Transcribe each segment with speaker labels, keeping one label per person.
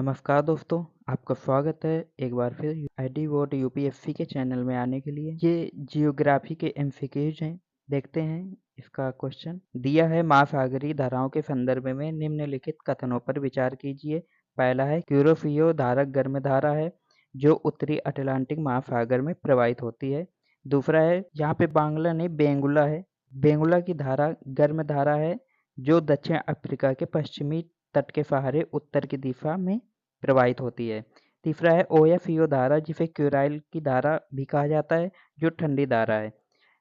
Speaker 1: नमस्कार दोस्तों, आपका स्वागत है एक बार फिर आईडी वोट यूपीएससी के चैनल में आने के लिए। ये जियोग्राफी के एमसीक्यूज हैं। देखते हैं इसका क्वेश्चन दिया है। महासागरीय धाराओं के संदर्भ में निम्नलिखित कथनों पर विचार कीजिए। पहला है क्यूरोफियो धारा गर्म धारा है जो उत्तरी अटलांटिक महासागर में प्रवाहित होती है। दूसरा है, यहाँ पे बांग्ला नहीं बेंगुला है। बेंगुला की धारा गर्म धारा है जो दक्षिण अफ्रीका के पश्चिमी तट के सहारे उत्तर की दिशा में प्रवाहित होती है। तीसरा है ओएफईओ धारा जिसे क्यूराइल की धारा भी कहा जाता है जो ठंडी धारा है।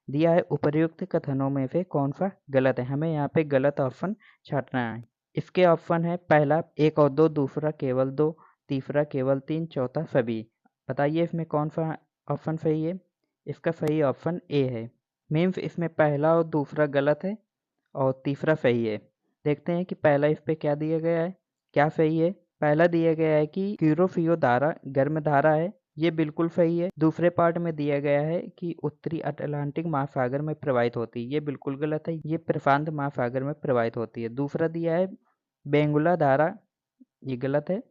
Speaker 1: दिया है उपर्युक्त कथनों में से कौन सा गलत है। हमें यहाँ पे गलत ऑप्शन छांटना है। इसके ऑप्शन है पहला 1 और 2, दूसरा केवल 2, तीसरा केवल 3, चौथा सभी। बताइए इसमें कौन सा ऑप्शन सही है। इसका सही ऑप्शन ए है। मीन्स इसमें पहला और दूसरा गलत है और तीसरा सही है। देखते हैं कि पहला इस पे क्या दिया गया है, क्या सही है। पहला दिया गया है कि क्यूरोफियो धारा गर्म धारा है, ये बिल्कुल सही है। दूसरे पार्ट में दिया गया है कि उत्तरी अटलांटिक महासागर में प्रवाहित होती है, ये बिल्कुल गलत है, ये प्रशांत महासागर में प्रवाहित होती है। दूसरा दिया है बेंगुला धारा, ये गलत है।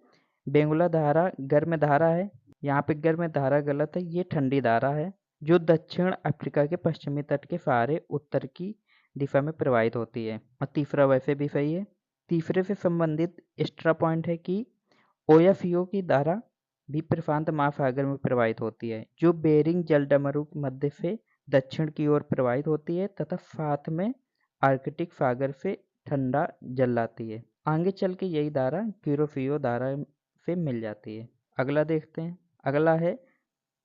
Speaker 1: बेंगुला धारा गर्म धारा है, यहाँ पे गर्म धारा गलत है, ये ठंडी धारा है जो दक्षिण अफ्रीका के पश्चिमी तट के सहारे उत्तर की दिशा में प्रवाहित होती है। और तीसरा वैसे भी सही है। तीसरे से संबंधित एक्स्ट्रा पॉइंट है कि ओएफईओ की धारा भी प्रशांत महासागर में प्रवाहित होती है जो बेरिंग जलडमरू मध्य से दक्षिण की ओर प्रवाहित होती है तथा साथ में आर्कटिक सागर से ठंडा जल लाती है। आगे चल के यही धारा क्यूरोफियो धारा से मिल जाती है। अगला देखते हैं। अगला है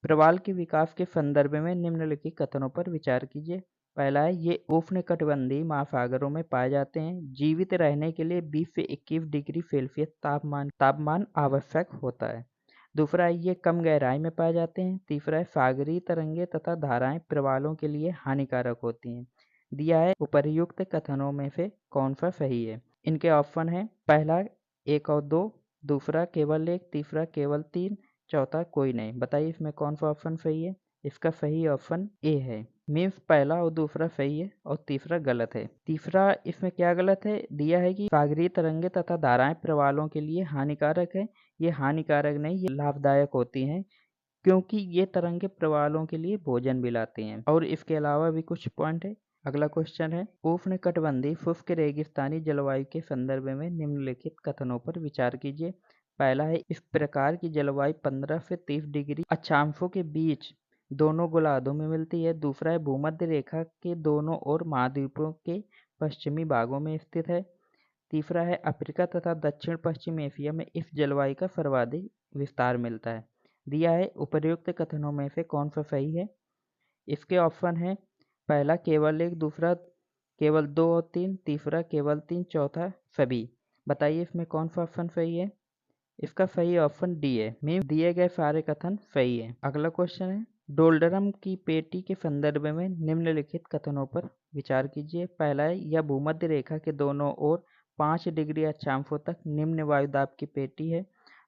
Speaker 1: प्रवाल के विकास के संदर्भ में निम्नलिखित कथनों पर विचार कीजिए। पहला है, ये उष्णकटिबंधीय महासागरों में पाए जाते हैं। जीवित रहने के लिए 20 से 21 डिग्री सेल्सियस तापमान आवश्यक होता है। दूसरा है, ये कम गहराई में पाए जाते हैं। तीसरा है, सागरीय तरंगे तथा धाराएं प्रवालों के लिए हानिकारक होती हैं। दिया है उपर्युक्त कथनों में से कौन सा सही है। इनके ऑप्शन है पहला 1 और 2, दूसरा केवल 1, तीसरा केवल 3, चौथा कोई नहीं। बताइए इसमें कौन सा ऑप्शन सही है। इसका सही ऑप्शन ए है। मीन्स पहला और दूसरा सही है और तीसरा गलत है। तीसरा इसमें क्या गलत है, दिया है कि सागरीय तरंगे तथा धाराएं प्रवालों के लिए हानिकारक है। ये हानिकारक नहीं, ये लाभदायक होती हैं क्योंकि ये तरंगे प्रवालों के लिए भोजन भी लाती हैं। और इसके अलावा भी कुछ पॉइंट है। अगला क्वेश्चन है, उष्णकटिबंधीय शुष्क रेगिस्तानी जलवायु के संदर्भ में निम्नलिखित कथनों पर विचार कीजिए। पहला है, इस प्रकार की जलवायु 15 से 30 डिग्री अक्षांशों के बीच दोनों गोलार्धों में मिलती है। दूसरा है, भूमध्य रेखा के दोनों ओर महाद्वीपों के पश्चिमी भागों में स्थित है। तीसरा है, अफ्रीका तथा दक्षिण पश्चिम एशिया में इस जलवायु का सर्वाधिक विस्तार मिलता है। दिया है उपर्युक्त कथनों में से कौन सा सही है। इसके ऑप्शन है पहला केवल 1, दूसरा केवल 2 और 3, तीसरा केवल 3, चौथा सभी। बताइए इसमें कौन सा ऑप्शन सही है। इसका सही ऑप्शन डी है। मीन दिए गए सारे कथन सही है। अगला क्वेश्चन है, डोल्ड्रम की पेटी के संदर्भ में निम्नलिखित कथनों पर विचार कीजिए। पहला है, यह भूमध्य रेखा के दोनों ओर 5 डिग्री अक्षांशों तक निम्न वायुदाब की पेटी है।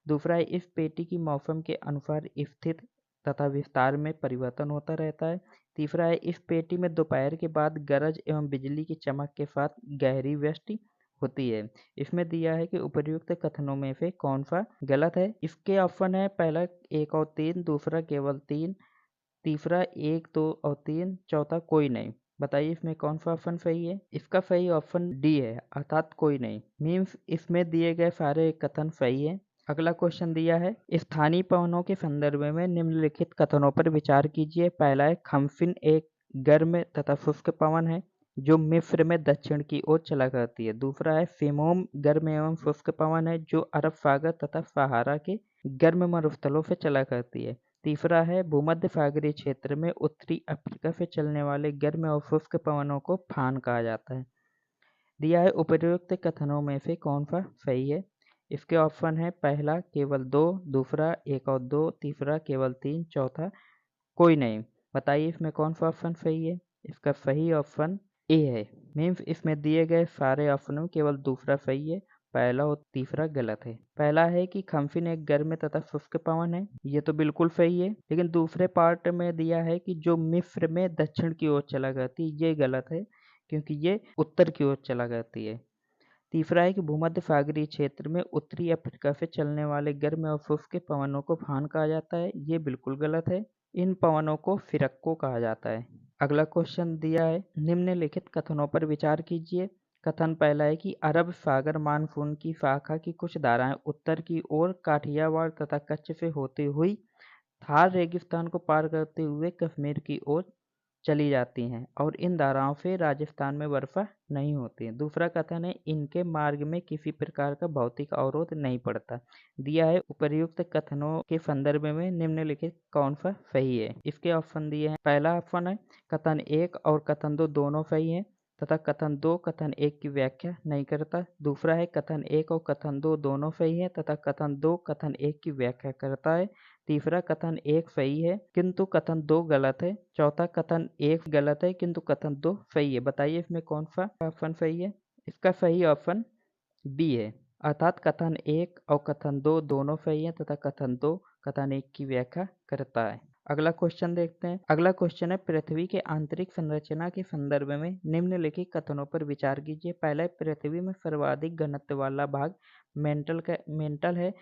Speaker 1: दूसरा है, इस पेटी की मौसम के अनुसार स्थित तथा विस्तार में परिवर्तन होता रहता है। तीसरा है, इस पेटी में दोपहर के बाद गरज एवं बिजली की चमक के साथ गहरी वृष्टि होती है। इसमें दिया है कि उपर्युक्त कथनों में से कौन सा गलत है। इसके ऑप्शन है पहला 1 और 3, दूसरा केवल 3, तीसरा 1, 2 और 3, चौथा कोई नहीं। बताइए इसमें कौन सा ऑप्शन सही है। इसका सही ऑप्शन डी है, अर्थात कोई नहीं। मीन्स इसमें दिए गए सारे कथन सही है। अगला क्वेश्चन दिया है, स्थानीय पवनों के संदर्भ में निम्नलिखित कथनों पर विचार कीजिए। पहला है, खम्फिन एक गर्म तथा शुष्क पवन है जो मिस्र में दक्षिण की ओर चला करती है। दूसरा है, फिमोम गर्म एवं शुष्क पवन है जो अरब सागर तथा सहारा के गर्म मरुस्थलों से चला करती है। तीसरा है, भूमध्य सागरीय क्षेत्र में उत्तरी अफ्रीका से चलने वाले गर्म और शुष्क पवनों को फान कहा जाता है। दिया है उपर्युक्त कथनों में से कौन सा सही है। इसके ऑप्शन है पहला केवल 2, दूसरा 1 और 2, तीसरा केवल 3, चौथा कोई नहीं। बताइए इसमें कौन सा ऑप्शन सही है। इसका सही ऑप्शन ए है। मीन्स इसमें दिए गए सारे ऑप्शनों में केवल दूसरा सही है, पहला और तीसरा गलत है। पहला है कि खम्फिन एक गर्म तथा शुष्क पवन है, ये तो बिल्कुल सही है। लेकिन दूसरे पार्ट में दिया है कि जो मिस्र में दक्षिण की ओर चला करती है, ये गलत है क्योंकि ये उत्तर की ओर चला करती है। तीसरा है कि भूमध्य सागरीय क्षेत्र में उत्तरी अफ्रीका से चलने वाले गर्म और शुष्क पवनों को फान कहा जाता है। ये बिल्कुल गलत है। इन पवनों को फिरक्को कहा जाता है। अगला क्वेश्चन दिया है, निम्नलिखित कथनों पर विचार कीजिए। कथन पहला है कि अरब सागर मानसून की शाखा की कुछ धाराएं उत्तर की ओर काठियावाड़ तथा कच्छ से होती हुई थार रेगिस्तान को पार करते हुए कश्मीर की ओर चली जाती हैं और इन धाराओं से राजस्थान में वर्षा नहीं होती है। दूसरा कथन है, इनके मार्ग में किसी प्रकार का भौतिक अवरोध नहीं पड़ता। दिया है, उपर्युक्त कथनों के संदर्भ में निम्नलिखित कौन सा सही है। इसके ऑप्शन दिए हैं। पहला ऑप्शन है, कथन 1 और कथन 2 दोनों सही हैं तथा कथन 2 कथन 1 की व्याख्या नहीं करता। दूसरा है, कथन 1 और कथन 2 दोनों सही हैं तथा कथन 2 कथन 1 की व्याख्या करता है। तीसरा, कथन 1 सही है किंतु कथन 2 गलत है। चौथा, कथन 1 गलत है किंतु कथन 2 सही है। बताइए इसमें कौन सा ऑप्शन सही है। इसका सही ऑप्शन बी है, अर्थात कथन 1 और कथन 2 दोनों सही है तथा कथन 2 कथन 1 की व्याख्या करता है। अगला क्वेश्चन देखते हैं। अगला क्वेश्चन है, पृथ्वी के आंतरिक संरचना के संदर्भ में निम्नलिखित कथनों पर विचार कीजिए। पहला है, पृथ्वी में सर्वाधिक घनत्व वाला भाग मेंटल है।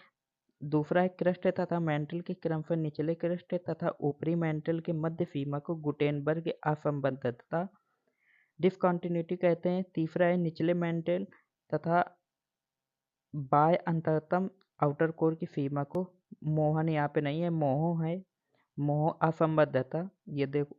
Speaker 1: दूसरा है, क्रस्ट तथा मेंटल के क्रम पर निचले क्रस्ट तथा ऊपरी मेंटल के मध्य सीमा को गुटेनबर्ग असंबद्धता डिसकंटिन्यूटी कहते हैं। तीसरा है, निचले मेंटल तथा बाय अंतरतम आउटर कोर की सीमा को मोहन यहाँ पे नहीं है, मोह है, मोह असंबद्धता, ये देखो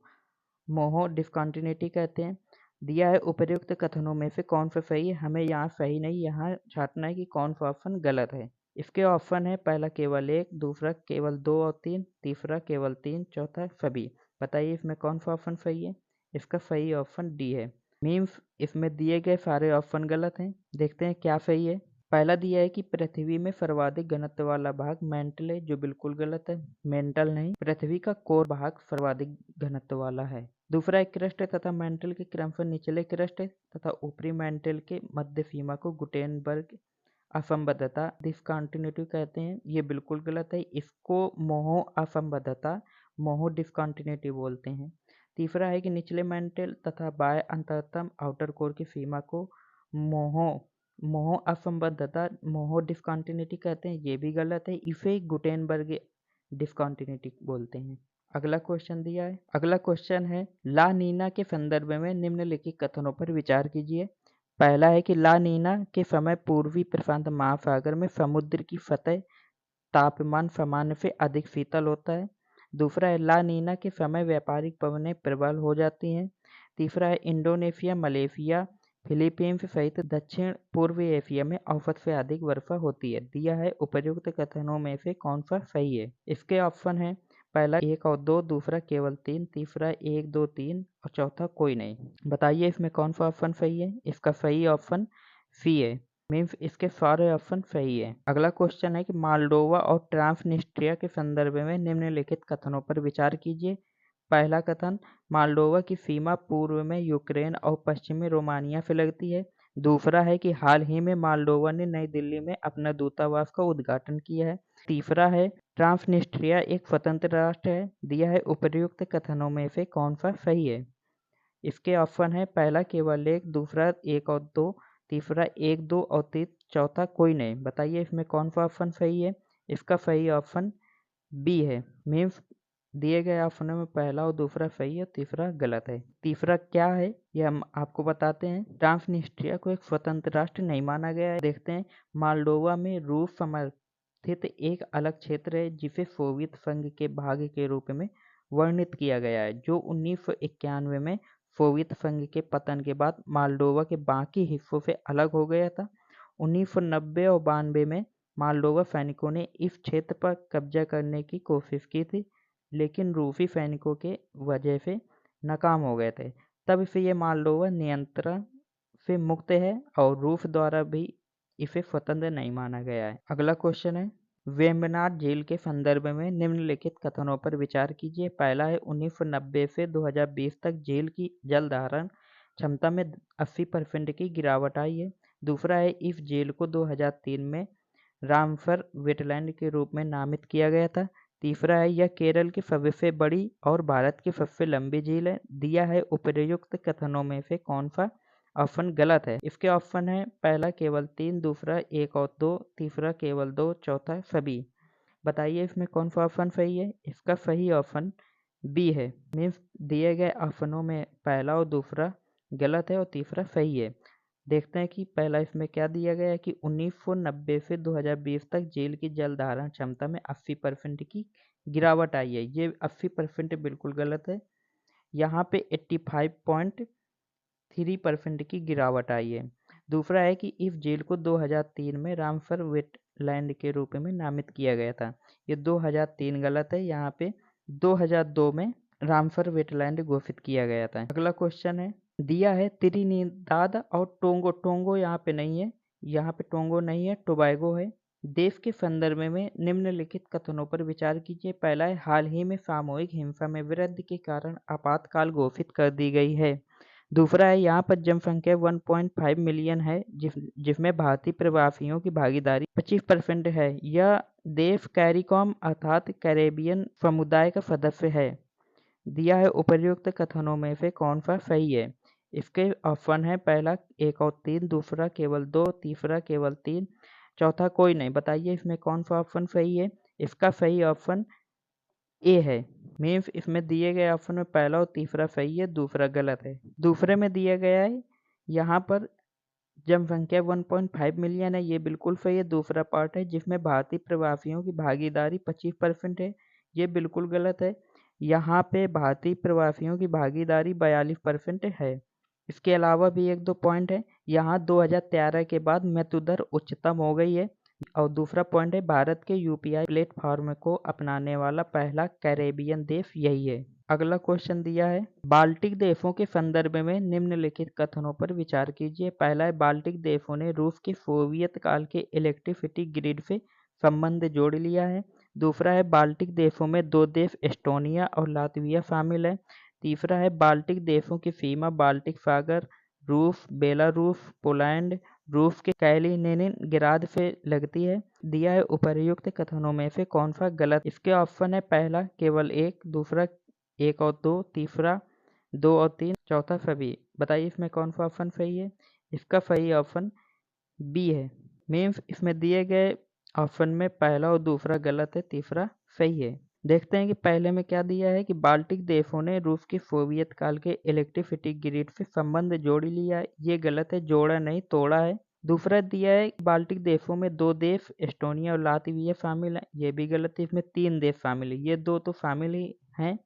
Speaker 1: मोह डिसकंटिन्यूटी कहते हैं। दिया है, उपर्युक्त कथनों में से कौन सा सही है। हमें यहाँ सही नहीं, यहाँ छांटना है कि कौन सा ऑप्शन गलत है। इसके ऑप्शन है, पहला केवल 1, दूसरा केवल 2 और 3, तीसरा केवल 3, चौथा सभी। बताइए इसमें कौन सा ऑप्शन सही है। इसका सही ऑप्शन डी है। मीन्स इसमें दिए गए सारे ऑप्शन गलत हैं। देखते हैं क्या सही है। पहला दिया है कि पृथ्वी में सर्वाधिक घनत्व वाला भाग मेंटल है, जो बिल्कुल गलत है। मेंटल नहीं, पृथ्वी का कोर भाग सर्वाधिक घनत्व वाला है। दूसरा है, क्रस्ट तथा मेंटल के क्रम पर निचले क्रस्ट तथा ऊपरी मेंटल के मध्य सीमा को गुटेनबर्ग असंबद्धता डिसकंटिन्यूटी कहते हैं। ये बिल्कुल गलत है। इसको मोह असंबद्धता, मोह डिसकंटिन्यूटी बोलते हैं। तीसरा है कि निचले मेंटल तथा बाह्य अंतरतम आउटर कोर की सीमा को मोह मोह असंबद्धता, मोह डिसकंटिन्यूटी कहते हैं। ये भी गलत है। इसे गुटेनबर्ग डिसकंटिन्यूटी बोलते हैं। अगला क्वेश्चन दिया है। अगला क्वेश्चन है, ला नीना के संदर्भ में निम्नलिखित कथनों पर विचार कीजिए। पहला है कि ला नीना के समय पूर्वी प्रशांत महासागर में समुद्र की सतह तापमान सामान्य से अधिक शीतल होता है। दूसरा है, ला नीना के समय व्यापारिक पवनें प्रबल हो जाती हैं। तीसरा है, इंडोनेशिया, मलेशिया, फिलीपींस सहित दक्षिण पूर्व एशिया में औसत से अधिक वर्षा होती है। दिया है, उपर्युक्त कथनों में से कौन सा सही है। इसके ऑप्शन है, पहला 1 और 2, दूसरा केवल 3, तीसरा 1, 2, 3 और चौथा कोई नहीं। बताइए इसमें कौन सा ऑप्शन सही है। इसका सही ऑप्शन सी है, मीन्स इसके सारे ऑप्शन सही है। अगला क्वेश्चन है कि मालडोवा और ट्रांसनिस्ट्रिया के संदर्भ में निम्नलिखित कथनों पर विचार कीजिए। पहला कथन, मालडोवा की सीमा पूर्व में यूक्रेन और पश्चिमी रोमानिया से लगती है। दूसरा है कि हाल ही में मालडोवा ने नई दिल्ली में अपना दूतावास का उद्घाटन किया है। तीसरा है, ट्रांसनिस्ट्रिया एक स्वतंत्र राष्ट्र है। दिया है, उपर्युक्त कथनों में से कौन सा सही है। इसके ऑप्शन है, पहला केवल 1, दूसरा 1 और 2, तीसरा 1, 2 और 3, चौथा कोई नहीं। बताइए इसमें कौन सा ऑप्शन सही है। इसका सही ऑप्शन बी है, मीन्स दिए गए ऑप्शनों में पहला और दूसरा सही है, तीसरा गलत है। तीसरा क्या है ये हम आपको बताते हैं। ट्रांसनिस्ट्रिया को एक स्वतंत्र राष्ट्र नहीं माना गया है। देखते हैं, मालडोवा में रूस समर्थित एक अलग क्षेत्र है जिसे सोवियत संघ के भाग के रूप में वर्णित किया गया है, जो 1991 में सोवियत संघ के पतन के बाद मालडोवा के बाकी हिस्सों से अलग हो गया था। 1990 और 92 में मालडोवा सैनिकों ने इस क्षेत्र पर कब्जा करने की कोशिश की थी, लेकिन रूसी सैनिकों के वजह से नाकाम हो गए थे। तब से ये मालडोवा नियंत्रण से मुक्त है और रूस द्वारा भी इसे स्वतंत्र नहीं माना गया है। अगला क्वेश्चन है, वेम्बनाड झील के संदर्भ में निम्नलिखित कथनों पर विचार कीजिए। पहला है, 1990 से 2020 तक झील की जल धारण क्षमता में 80% की गिरावट आई है। दूसरा है, इस झील को 2003 में रामसर वेटलैंड के रूप में नामित किया गया था। तीसरा है, यह केरल की सबसे बड़ी और भारत की सबसे लंबी झील है। दिया है, उपर्युक्त कथनों में से कौन सा ऑप्शन गलत है। इसके ऑप्शन है पहला केवल 3, दूसरा 1 और 2, तीसरा केवल 2, चौथा सभी। बताइए इसमें कौन सा ऑप्शन सही है। इसका सही ऑप्शन बी है। मीन्स दिए गए ऑप्शनों में पहला और दूसरा गलत है और तीसरा सही है। देखते हैं कि पहला इसमें क्या दिया गया है कि 1990 से 2020 तक झील की जल धारण क्षमता में 80% की गिरावट आई है। ये 80% बिल्कुल गलत है। यहाँ पे 85.3% की गिरावट आई है। दूसरा है कि इस झील को 2003 में रामसर वेटलैंड के रूप में नामित किया गया था। ये 2003 गलत है। यहाँ पे 2002 में रामसर वेटलैंड घोषित किया गया था। अगला क्वेश्चन है दिया है त्रिनिदाद और टोंगो। टोंगो यहाँ पे नहीं है, यहाँ पे टोंगो नहीं है, टोबैगो है। देश के संदर्भ में निम्नलिखित कथनों पर विचार कीजिए। पहला है हाल ही में सामूहिक हिंसा में वृद्धि के कारण आपातकाल घोषित कर दी गई है। दूसरा है यहाँ पर जनसंख्या 1.5 मिलियन है जिसमें भारतीय प्रवासियों की भागीदारी 25% है। यह देश कैरिकॉम अर्थात कैरेबियन समुदाय का सदस्य है। दिया है उपर्युक्त कथनों में से कौन सा सही है। इसके ऑप्शन है पहला 1 और 3, दूसरा केवल 2, तीसरा केवल 3, चौथा कोई नहीं। बताइए इसमें कौन सा ऑप्शन सही है। इसका सही ऑप्शन ए है। मीन्स इसमें दिए गए ऑप्शन में पहला और तीसरा सही है, दूसरा गलत है। दूसरे में दिया गया है यहाँ पर जनसंख्या 1.5 मिलियन है, ये बिल्कुल सही है। दूसरा पार्ट है जिसमें भारतीय प्रवासियों की भागीदारी 25% है, ये बिल्कुल गलत है। यहाँ पे भारतीय प्रवासियों की भागीदारी 42% है। इसके अलावा भी एक दो पॉइंट है। यहाँ 2013 के बाद मृत्यु दर उच्चतम हो गई है। और दूसरा पॉइंट है भारत के यूपीआई प्लेटफॉर्म को अपनाने वाला पहला कैरेबियन देश यही है। अगला क्वेश्चन दिया है बाल्टिक देशों के संदर्भ में निम्नलिखित कथनों पर विचार कीजिए। पहला है बाल्टिक देशों ने रूस के सोवियत काल के इलेक्ट्रिसिटी ग्रिड से संबंध जोड़ लिया है। दूसरा है बाल्टिक देशों में 2 देश एस्टोनिया और लातविया शामिल है। तीसरा है बाल्टिक देशों की सीमा बाल्टिक सागर, रूस, बेलारूस, पोलैंड, रूस के कैलिनिनग्राद से लगती है। दिया है उपर्युक्त कथनों में से कौन सा गलत। इसके ऑप्शन है पहला केवल 1, दूसरा 1 और 2, तीसरा 2 और 3, चौथा सभी। बताइए इसमें कौन सा ऑप्शन सही है। इसका सही ऑप्शन बी है। मीन्स इसमें दिए गए ऑप्शन में पहला और दूसरा गलत है, तीसरा सही है। देखते हैं कि पहले में क्या दिया है कि बाल्टिक देशों ने रूस के सोवियत काल के इलेक्ट्रिसिटी ग्रिड से संबंध जोड़ लिया है, ये गलत है, जोड़ा नहीं तोड़ा है। दूसरा दिया है कि बाल्टिक देशों में 2 देश एस्टोनिया और लातविया शामिल है, ये भी गलत है। इसमें 3 देश शामिल है, ये 2 तो शामिल ही हैं,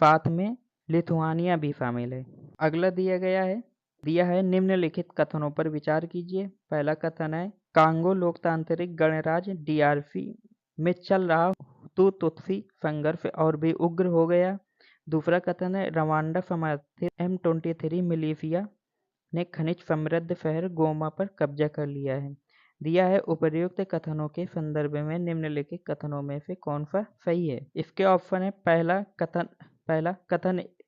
Speaker 1: साथ में लिथुआनिया भी शामिल है। अगला दिया है निम्नलिखित कथनों पर विचार कीजिए। पहला कथन है कांगो लोकतांत्रिक गणराज्य डीआरसी में चल रहा हुतू तुत्सी संघर्ष और भी उग्र हो गया। दूसरा कथन है रवांडा समर्थित M23 मिलिशिया ने खनिज समृद्ध शहर गोमा पर कब्जा कर लिया है। दिया है उपर्युक्त कथनों के संदर्भ में निम्नलिखित कथनों में से कौन सा सही है। इसके ऑप्शन है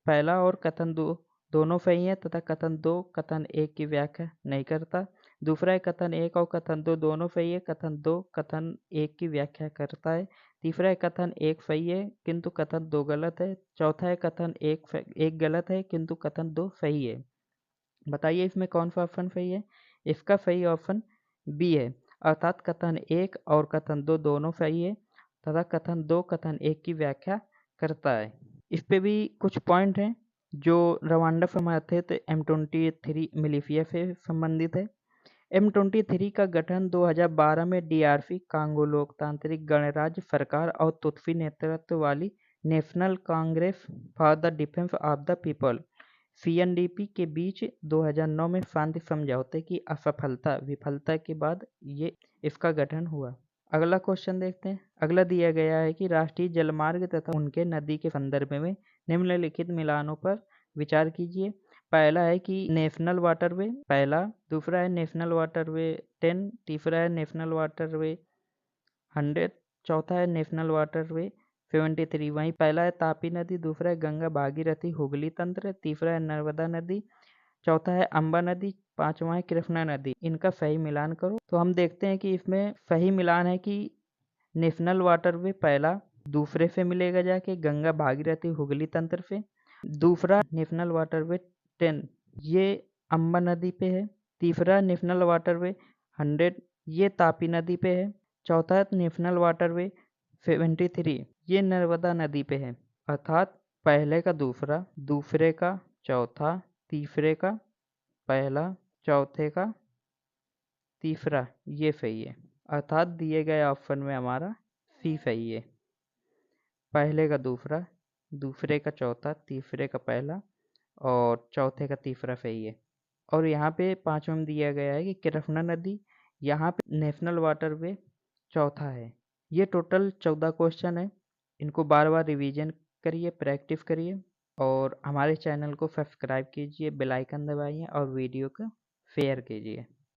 Speaker 1: पहला और कथन 2 दोनों सही है तथा कथन 2 कथन 1 की व्याख्या नहीं करता। दूसरा है कथन 1 और कथन 2 दोनों सही है, कथन 2 कथन 1 की व्याख्या करता है। तीसरा है कथन 1 सही है किंतु कथन 2 गलत है। चौथा है कथन 1 गलत है किंतु कथन 2 सही है। बताइए इसमें कौन सा ऑप्शन सही है। इसका सही ऑप्शन बी है, अर्थात कथन 1 और कथन 2 दोनों सही है तथा कथन 2 कथन 1 की व्याख्या करता है। इस पे भी कुछ पॉइंट हैं जो रवांडा समर्थित M23 मिलिशिया से संबंधित है। M23 का गठन 2012 में डीआरसी कांगो लोकतांत्रिक गणराज्य सरकार और तुत्सी नेतृत्व वाली national Congress for the defence of the people CNDP के बीच 2009 में शांति समझौते की विफलता के बाद ये इसका गठन हुआ। अगला क्वेश्चन देखते हैं। अगला दिया गया है कि राष्ट्रीय जलमार्ग तथा उनके नदी के संदर्भ में निम्नलिखित मिलानों पर विचार कीजिए। पहला है कि नेशनल वाटरवे पहला, दूसरा है नेशनल वाटरवे 10, तीसरा है नेशनल वाटरवे 100, चौथा है नेशनल वाटरवे 73। वहीं पहला है तापी नदी, दूसरा है गंगा भागीरथी हुगली तंत्र, तीसरा है नर्मदा नदी, चौथा है अम्बा नदी, पांचवा है कृष्णा नदी। इनका सही मिलान करो। तो हम देखते हैं कि इसमें सही मिलान है कि नेशनल वाटरवे पहला दूसरे से मिलेगा जाके गंगा भागीरथी हुगली तंत्र से। दूसरा नेशनल वाटरवे 10 ये अम्बा नदी पे है। तीसरा नेशनल वाटरवे 100 ये तापी नदी पे है। चौथा नेशनल वाटरवे 73 ये नर्मदा नदी पे है। अर्थात पहले का दूसरा, दूसरे का चौथा, तीसरे का पहला, चौथे का तीसरा, ये सही है। अर्थात दिए गए ऑप्शन में हमारा सी सही है। पहले का दूसरा, दूसरे का चौथा, तीसरे का पहला और चौथे का तीसरा सही है। और यहाँ पे पांचवा में दिया गया है कि कृष्णा नदी, यहाँ पे नेशनल वाटरवे चौथा है। ये टोटल 14 क्वेश्चन है। इनको बार बार रिवीजन करिए, प्रैक्टिस करिए और हमारे चैनल को सब्सक्राइब कीजिए, बेल आइकन दबाइए और वीडियो को शेयर कीजिए।